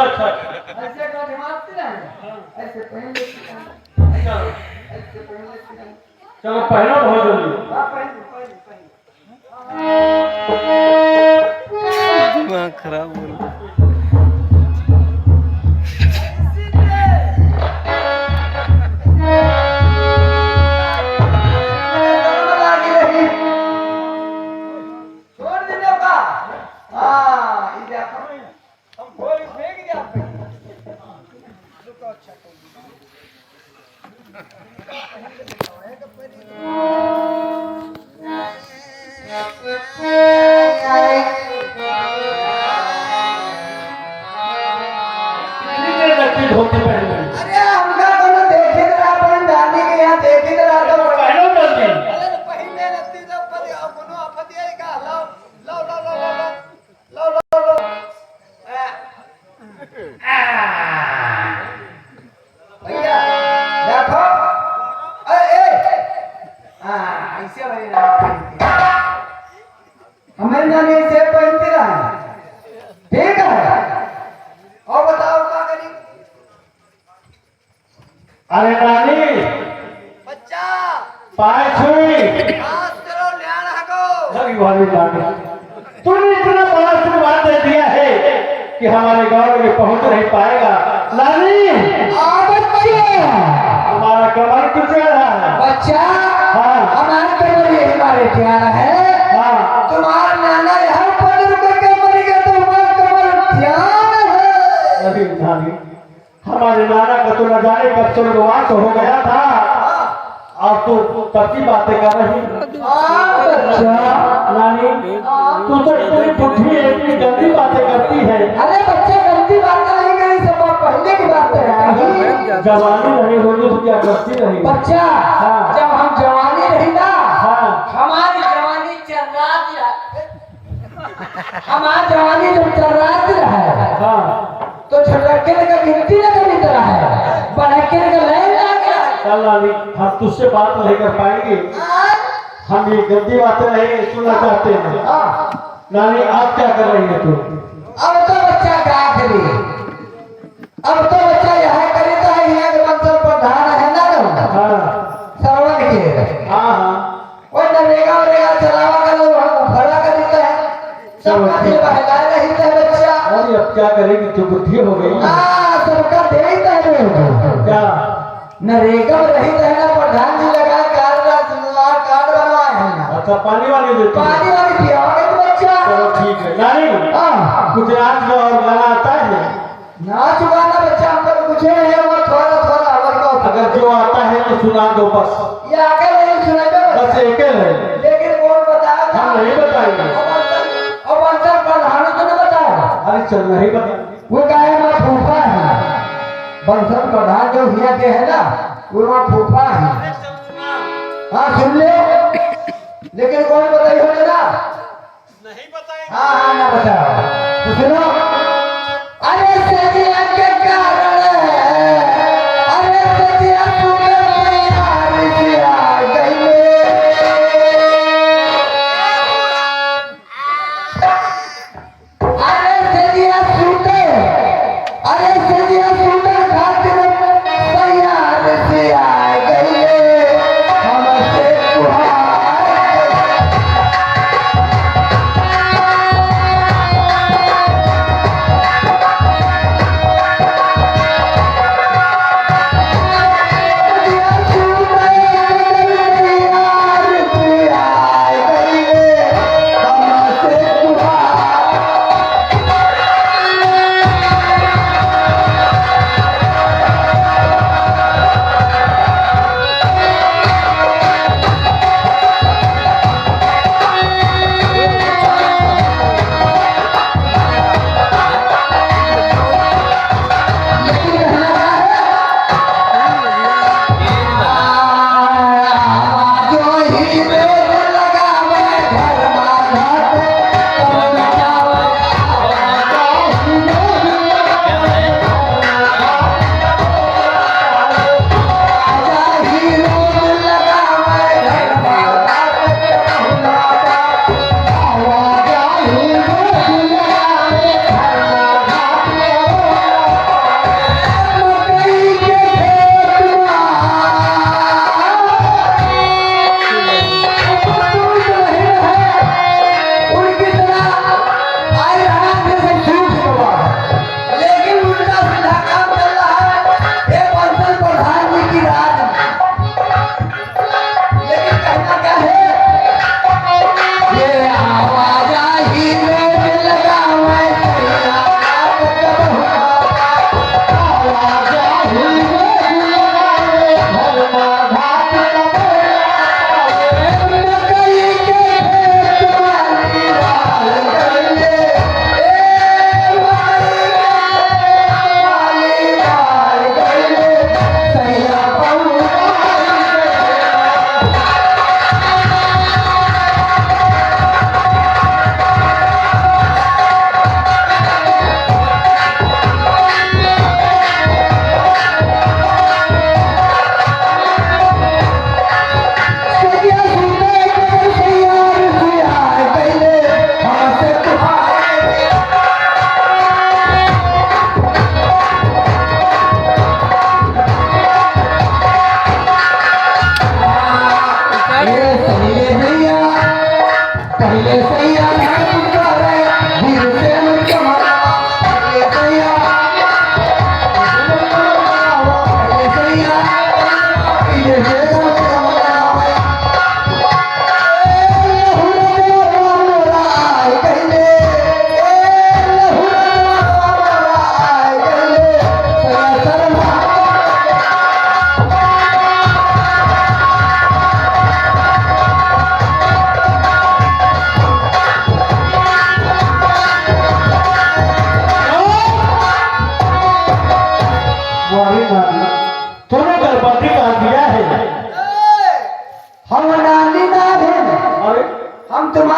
अच्छा ऐसे का दिमाग ना ऐसे पहन लेती है चलो ऐसे पहन लेती है चलो पहनो बहुत जल्दी हां पहन पहन दिमाग खराब हो रहा छोड़ देने का हां ये देखो हम खोल फेंक दिया रुको अच्छा कितनी देर लगती है धोती पहनने में? अरे हमका कोनो देखे रहा अपन दादी के यहाँ देखे रहा तो पहनो जल्दी अरे तो पहनने लगती तो पर कोनो आपत्ति है का लाओ लाओ लाओ लाओ लाओ लाओ लाओ भैया देखो ए ऐसे वाली ना हमारे नानी से पहनती रहा ठीक है और बताओ क्या करी अरे नानी बच्चा पाय छुई पास करो ध्यान हको लगी वाली नानी तूने इतना बड़ा आशीर्वाद दे दिया है कि हमारे गांव में पहुंच नहीं पाएगा नानी तुम्हारा कमर कुछ रहा है बच्चा हाँ। हमारे कमर ये हमारे प्यारा है हाँ तुम्हारा नाना यहाँ पर करके मर गया तो हमारा कमर ध्यान है अरे नानी हमारे नाना का तो न जाने कब स्वर्गवास हो गया था और तू कब की बातें कर रही बच्चा नानी तू तो इतनी बुद्धि है इतनी गंदी बातें करती है अरे बच्चा गलती बात नहीं करी सब पहले की बात है जवानी नहीं होगी तो क्या करती रही बच्चा हाँ। जब हम जवानी रही ना हाँ हमारी जवानी चर्राती हमारी जवानी जब चर्राती रहे हाँ तो छटके का गिनती न करी तरह है बढ़के का लाइन आ गया चल नानी हम तुझसे बात नहीं कर पाएंगे हम ये गंदी बातें नहीं सुनना चाहते हैं हाँ। नानी आप क्या कर रही है तू अब तो बच्चा क्या करी अब तो बच्चा यहाँ करी तो है यहाँ के बंसल प्रधान है ना हाँ श्रवण के हाँ हाँ वो नरेगा वरेगा चलावा कर लो भला कर देता है सबका दिल बहला रही है बच्चा अरे अब क्या करेगी तू बुद्धि हो गई हाँ सबका दे ही क्या नरेगा में रही रहना प्रधान जी लगा कार्ड बनवाए हैं ना अच्छा पानी वाली देती है? पानी वाली पियाओगे तो बच्चा चलो ठीक है नानी हाँ कुछ नाच का और गाना आता है नाच गाना बच्चा हम लोग कुछ नहीं है वो थोड़ा थोड़ा और को अगर जो आता है तो सुना दो बस ये आगे नहीं सुनेगा बस एक है लेकिन कौन बताया हम नहीं बताएंगे और बंसल प्रधान तो नहीं बताया अरे चल नहीं बता वो गाय में फूफा है बंसल प्रधान जो हिया के है ना वो वहाँ फूफा है हाँ सुन ले लेकिन कौन बताई हो ना नहीं बताएंगे हाँ हाँ ना बताओ तो सुनो अरे सजिया के कारण अरे सजिया तुम्हें तैयार किया गई अरे सजिया सूते अरे सजिया सूते खातिर तैयार किया गई हमसे तुहार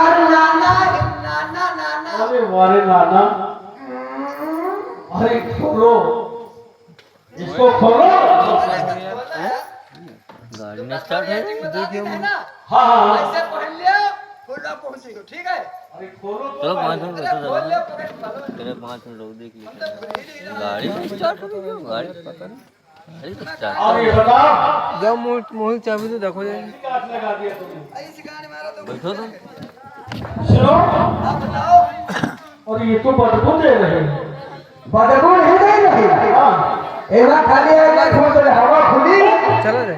हमार नाना नाना नाना अरे वारे नाना, अरे खोलो, इसको खोलो। गाड़ी में स्टार्ट है, देखिए हाँ हाँ ऐसे पहन लिया फुल्ला पहुंचेगा, ठीक है? अरे खोलो तो। चलो 5 मिनट रुको खोल लिया जरा, पकड़ लो। चलो 5 मिनट रुको देख लीजिए गाड़ी में स्टार्ट हो गई, गाड़ी पता नहीं गाड़ी तो स्टार्ट और ये बताओ, जब मोहित चाबी तो देखो जाए, काट लगा दिया तुमने। ऐसे गाने मारा तो बैठो तुम। सुनो, आप बताओ। और ये तो बदबू दे रहे हैं। बदबू नहीं दे रही। हाँ एवा खाली एक खोल हवा खुली चलो रे